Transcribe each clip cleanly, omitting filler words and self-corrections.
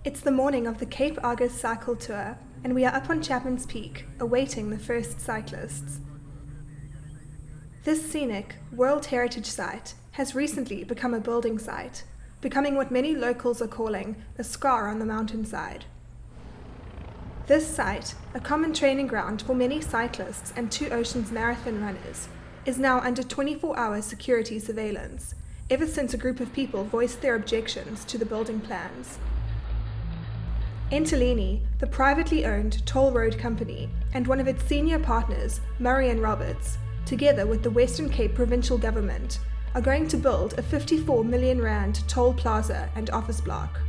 It's the morning of the Cape Argus cycle tour, and we are up on Chapmans Peak, awaiting the first cyclists. This scenic World Heritage Site has recently become a building site, becoming what many locals are calling a scar on the mountainside. This site, a common training ground for many cyclists and Two Oceans marathon runners, is now under 24-hour security surveillance, ever since a group of people voiced their objections to the building plans. Entellini, the privately owned toll road company, and one of its senior partners, Murray and Roberts, together with the Western Cape provincial government, are going to build a 54 million rand toll plaza and office block.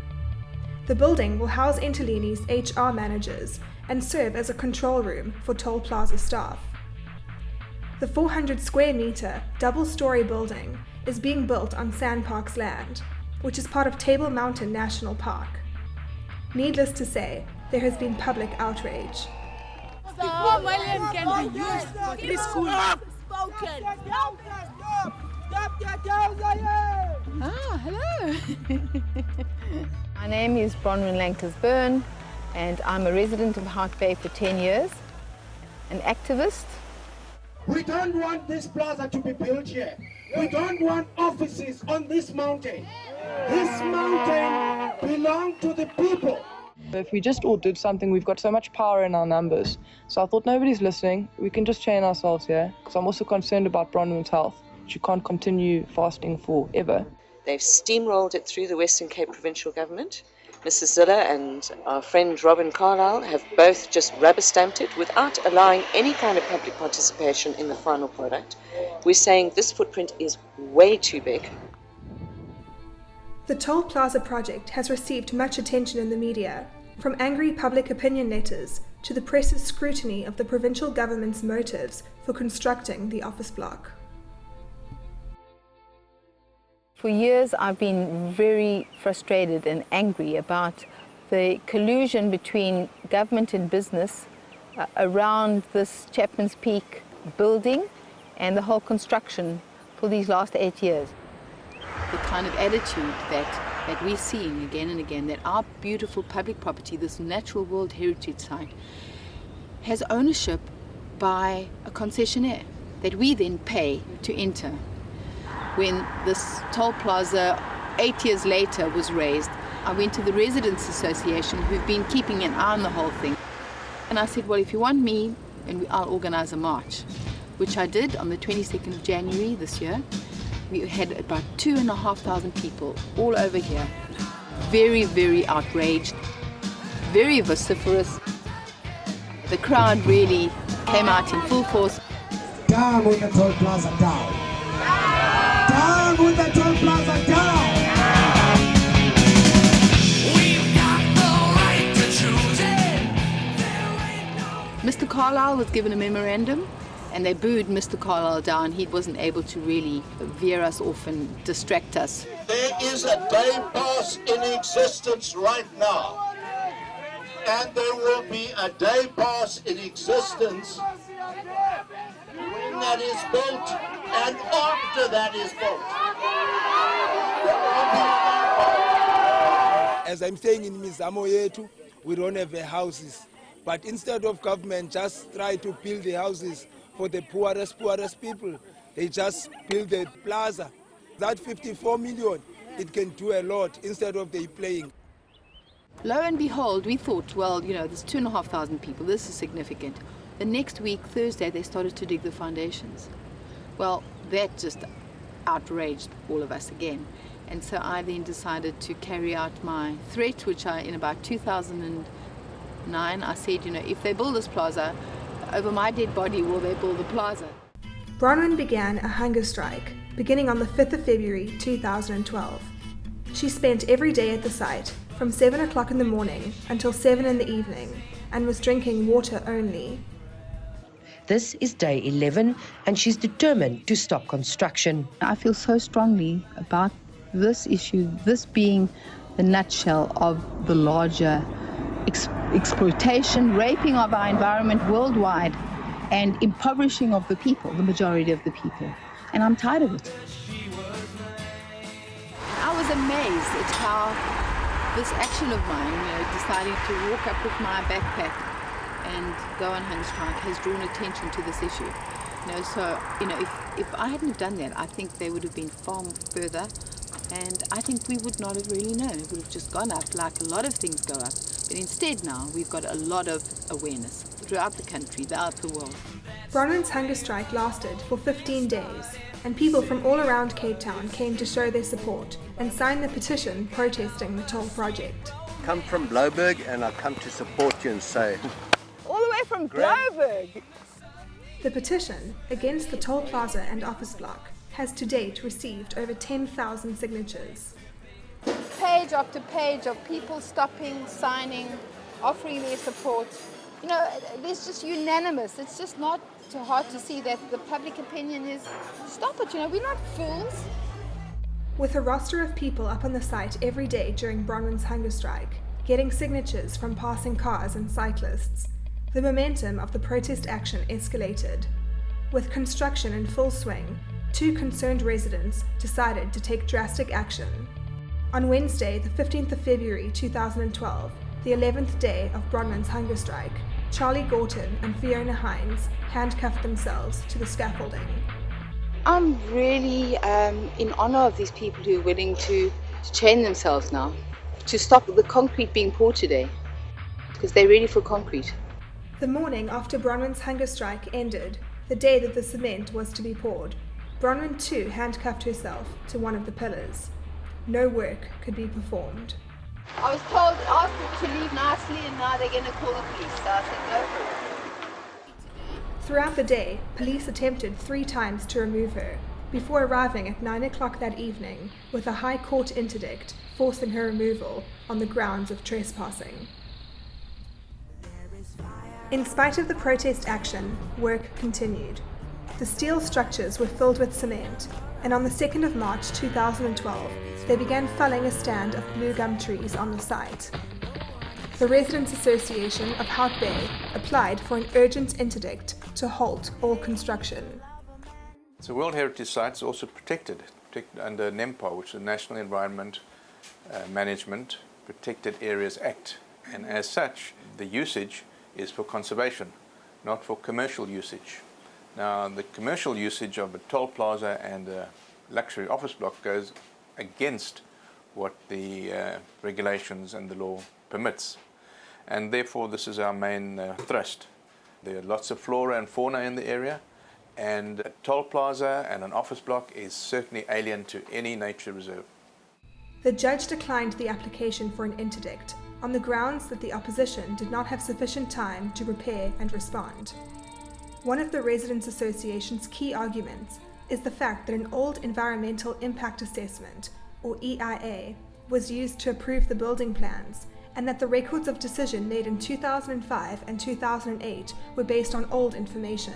The building will house Entellini's HR managers and serve as a control room for toll plaza staff. The 400 square metre, double-storey building is being built on Sandpark's land, which is part of Table Mountain National Park. Needless to say, there has been public outrage. 4 million can be used for this school. Spoken. Hello. My name is Bronwyn Lankers-Byrne, and I'm a resident of Hart Bay for 10 years, an activist. We don't want this plaza to be built here. We don't want offices on this mountain. This mountain belongs to the people. If we just all did something, we've got so much power in our numbers. So I thought nobody's listening. We can just chain ourselves here, because I'm also concerned about Bronwyn's health. She can't continue fasting forever. They've steamrolled it through the Western Cape provincial government. Mrs. Ziller and our friend Robin Carlyle have both just rubber-stamped it without allowing any kind of public participation in the final product. We're saying this footprint is way too big. The Toll Plaza project has received much attention in the media, from angry public opinion letters to the press's scrutiny of the provincial government's motives for constructing the office block. For years, I've been very frustrated and angry about the collusion between government and business around this Chapmans Peak building and the whole construction for these last 8 years. The kind of attitude that we're seeing again and again, that our beautiful public property, this natural World Heritage Site, has ownership by a concessionaire that we then pay to enter. When this toll plaza 8 years later was raised, I went to the Residents Association, who've been keeping an eye on the whole thing. And I said, well, if you want me, I'll organize a march, which I did on the 22nd of January this year. We had about 2,500 people all over here. Very, very outraged, very vociferous. The crowd really came out in full force. Down with the toll plaza, down. Down with the toll plaza, down! We've got the right to choose it. Mr. Carlyle was given a memorandum, and they booed Mr. Carlyle down. He wasn't able to really veer us off and distract us. There is a day pass in existence right now, and there will be a day pass in existence when that is built and after that is built. As I'm saying in Mizamo yetu, we don't have houses. But instead of government just try to build the houses for the poorest people, they just build the plaza. That 54 million, it can do a lot instead of they playing. Lo and behold, we thought, well, there's 2,500 people, this is significant. The next week, Thursday, they started to dig the foundations. Well, that just outraged all of us again. And so I then decided to carry out my threat, which in about 2009, I said, if they build this plaza, over my dead body will they build the plaza. Bronwyn began a hunger strike, beginning on the 5th of February 2012. She spent every day at the site, from 7 o'clock in the morning until 7 in the evening, and was drinking water only. This is day 11, and she's determined to stop construction. I feel so strongly about this issue, this being the nutshell of the larger exploitation, raping of our environment worldwide, and impoverishing of the people, the majority of the people. And I'm tired of it. I was amazed at how This action of mine, deciding to walk up with my backpack and go on hunger strike has drawn attention to this issue. So if I hadn't have done that, I think they would have been far further, and I think we would not have really known. It would have just gone up like a lot of things go up. But instead now we've got a lot of awareness throughout the country, throughout the world. Bronwyn's hunger strike lasted for 15 days, and people from all around Cape Town came to show their support and sign the petition protesting the toll project. Come from Blouberg and I've come to support you and say... All the way from Blouberg! The petition against the toll plaza and office block has to date received over 10,000 signatures. Page after page of people stopping, signing, offering their support. There's just unanimous. It's just not too hard to see that the public opinion is, stop it, we're not fools. With a roster of people up on the site every day during Bronwyn's hunger strike, getting signatures from passing cars and cyclists, the momentum of the protest action escalated. With construction in full swing, 2 concerned residents decided to take drastic action. On Wednesday, the 15th of February 2012, the 11th day of Bronwyn's hunger strike, Charlie Gorton and Fiona Hines handcuffed themselves to the scaffolding. I'm really in honor of these people who are willing to chain themselves now, to stop the concrete being poured today, because they're ready for concrete. The morning after Bronwyn's hunger strike ended, the day that the cement was to be poured, Bronwyn too handcuffed herself to one of the pillars. No work could be performed. I was asked to leave nicely, and now they're going to call the police, so I said go for it. Throughout the day, police attempted 3 times to remove her, before arriving at 9 o'clock that evening with a High Court interdict forcing her removal on the grounds of trespassing. In spite of the protest action, work continued. The steel structures were filled with cement, and on the 2nd of March 2012, they began felling a stand of blue gum trees on the site. The Residents' Association of Halt Bay applied for an urgent interdict to halt all construction. It's a World Heritage Site. It's also protected under NEMPA, which is the National Environment Management Protected Areas Act. And as such, the usage is for conservation, not for commercial usage. Now, the commercial usage of a toll plaza and a luxury office block goes against what the regulations and the law permits. And therefore, this is our main thrust. There are lots of flora and fauna in the area, and a toll plaza and an office block is certainly alien to any nature reserve. The judge declined the application for an interdict on the grounds that the opposition did not have sufficient time to prepare and respond. One of the Residents' Association's key arguments is the fact that an old Environmental Impact Assessment, or EIA, was used to approve the building plans, and that the records of decision made in 2005 and 2008 were based on old information.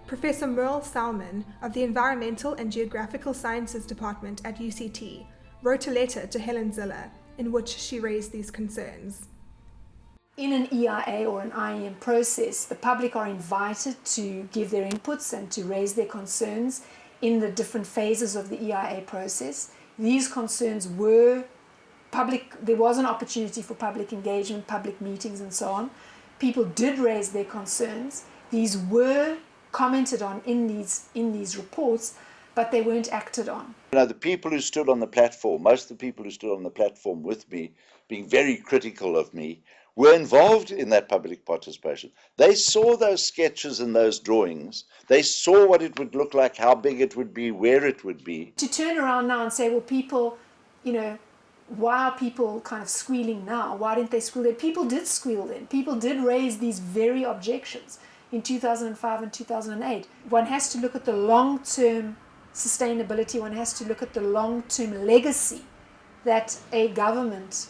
Professor Merle Salmon of the Environmental and Geographical Sciences Department at UCT wrote a letter to Helen Ziller in which she raised these concerns. In an EIA or an IEM process, the public are invited to give their inputs and to raise their concerns in the different phases of the EIA process. These concerns were public, there was an opportunity for public engagement, public meetings and so on. People did raise their concerns. These were commented on in these reports, but they weren't acted on. The people who stood on the platform, most of the people who stood on the platform with me, being very critical of me, were involved in that public participation. They saw those sketches and those drawings. They saw what it would look like, how big it would be, where it would be. To turn around now and say, well, people, why are people kind of squealing now? Why didn't they squeal then? People did squeal then. People did raise these very objections in 2005 and 2008. One has to look at the long-term sustainability. One has to look at the long-term legacy that a government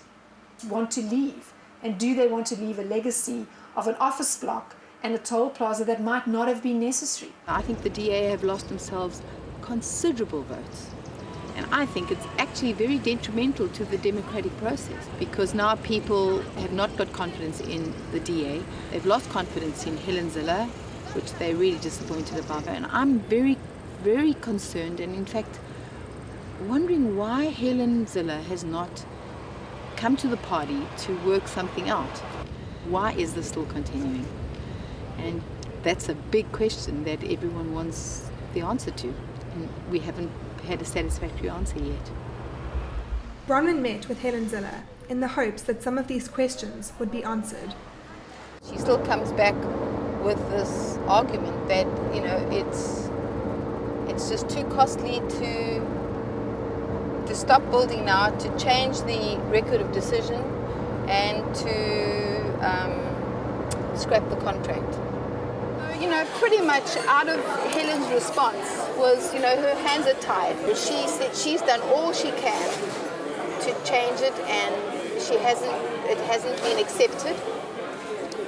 want to leave. And do they want to leave a legacy of an office block and a toll plaza that might not have been necessary? I think the DA have lost themselves considerable votes. And I think it's actually very detrimental to the democratic process, because now people have not got confidence in the DA. They've lost confidence in Helen Ziller, which they're really disappointed about. And I'm very, very concerned, and in fact wondering why Helen Ziller has not come to the party to work something out. Why is this still continuing? And that's a big question that everyone wants the answer to, and we haven't had a satisfactory answer yet. Bronwyn met with Helen Zille in the hopes that some of these questions would be answered. She still comes back with this argument that, you know, it's just too costly to stop building now, to change the record of decision, and to scrap the contract. You know, pretty much out of Helen's response was, you know, her hands are tied. She said she's done all she can to change it, and it hasn't been accepted.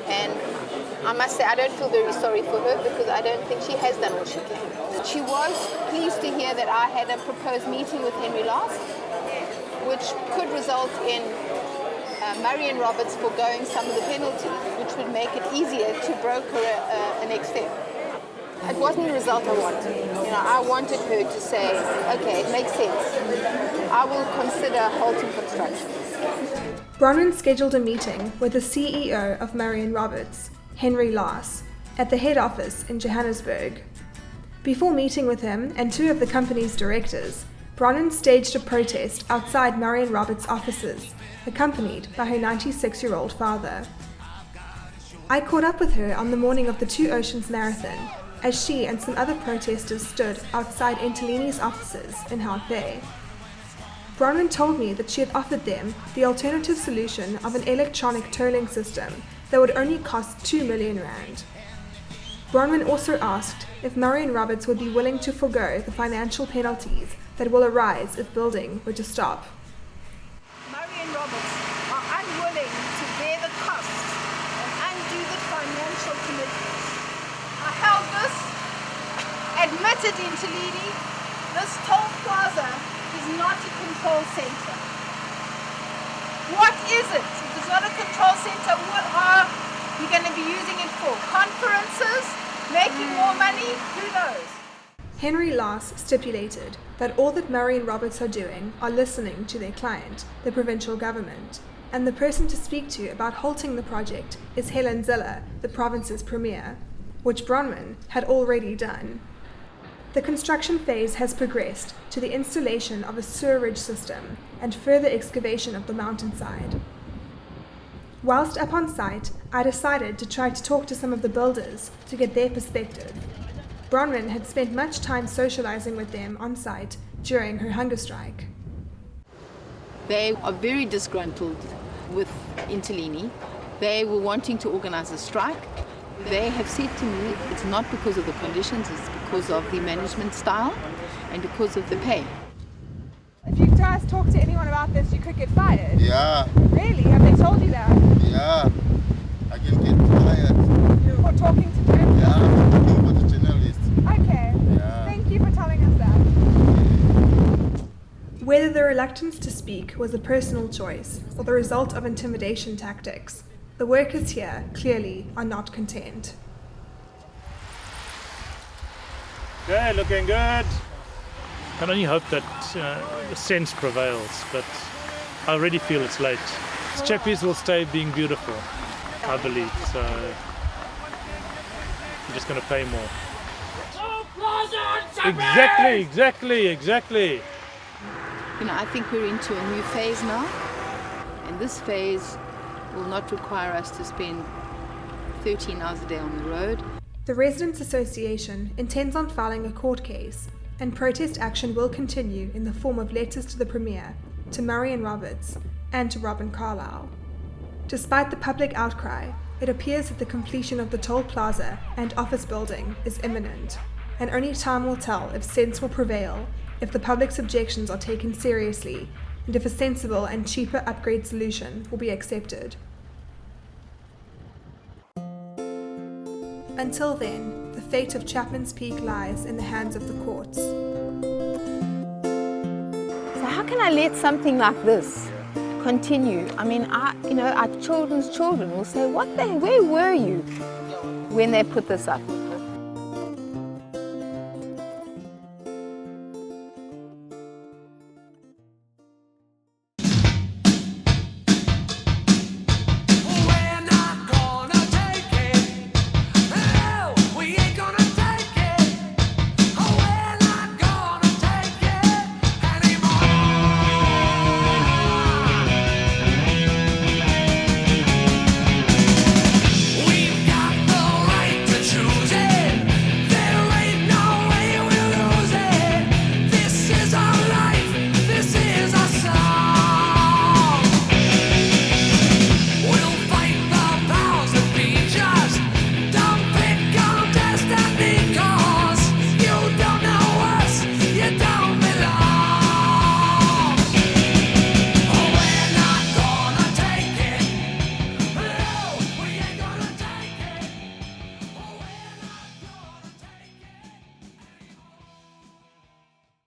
And I must say, I don't feel very sorry for her, because I don't think she has done all she can. She was pleased to hear that I had a proposed meeting with Henry last, which could result in Marion Roberts foregoing some of the penalties, which would make it easier to broker a next step. It wasn't the result I wanted. You know, I wanted her to say, okay, it makes sense. I will consider halting construction. Bronwyn scheduled a meeting with the CEO of Marion Roberts, Henry Lars, at the head office in Johannesburg. Before meeting with him and two of the company's directors, Bronwyn staged a protest outside Marion Roberts' offices, accompanied by her 96-year-old father. I caught up with her on the morning of the Two Oceans Marathon, as she and some other protesters stood outside Entellini's offices in Hout Bay. Bronwyn told me that she had offered them the alternative solution of an electronic tolling system that would only cost 2 million rand. Bronwyn also asked if Marion Roberts would be willing to forgo the financial penalties that will arise if building were to stop. Marion Roberts are unwilling to bear the cost and undo the financial commitments. I held this, admitted in Entellini, this toll plaza is not a control center. What is it? If it's not a control center, what are you going to be using it for? Conferences? Making more money? Who knows? Henry Lars stipulated that all that Marion Roberts are doing are listening to their client, the provincial government, and the person to speak to about halting the project is Helen Zille, the province's premier, which Bronwyn had already done. The construction phase has progressed to the installation of a sewerage system and further excavation of the mountainside. Whilst up on site, I decided to try to talk to some of the builders to get their perspective. Bronwyn had spent much time socializing with them on site during her hunger strike. They are very disgruntled with Entellini. They were wanting to organize a strike. They have said to me it's not because of the conditions, it's because of the management style and because of the pay. If you guys talk to anyone about this, you could get fired. Yeah. Really? Have they told you that? Yeah. I can get fired. For talking to journalists? Yeah, I'm talking about the journalists. Okay. Yeah. Thank you for telling us that. Whether the reluctance to speak was a personal choice or the result of intimidation tactics, the workers here clearly are not content. Okay, looking good. I can only hope that the sense prevails, but I already feel it's late. Chappies will stay being beautiful, I believe, so we're just going to pay more. Exactly. You know, I think we're into a new phase now, and this phase will not require us to spend 13 hours a day on the road. The Residents' Association intends on filing a court case, and protest action will continue in the form of letters to the Premier, to Marion Roberts, and to Robin Carlyle. Despite the public outcry, it appears that the completion of the toll plaza and office building is imminent, and only time will tell if sense will prevail, if the public's objections are taken seriously, and if a sensible and cheaper upgrade solution will be accepted. Until then, the fate of Chapmans Peak lies in the hands of the courts. So how can I let something like this continue? I mean, our children's children will say, where were you when they put this up?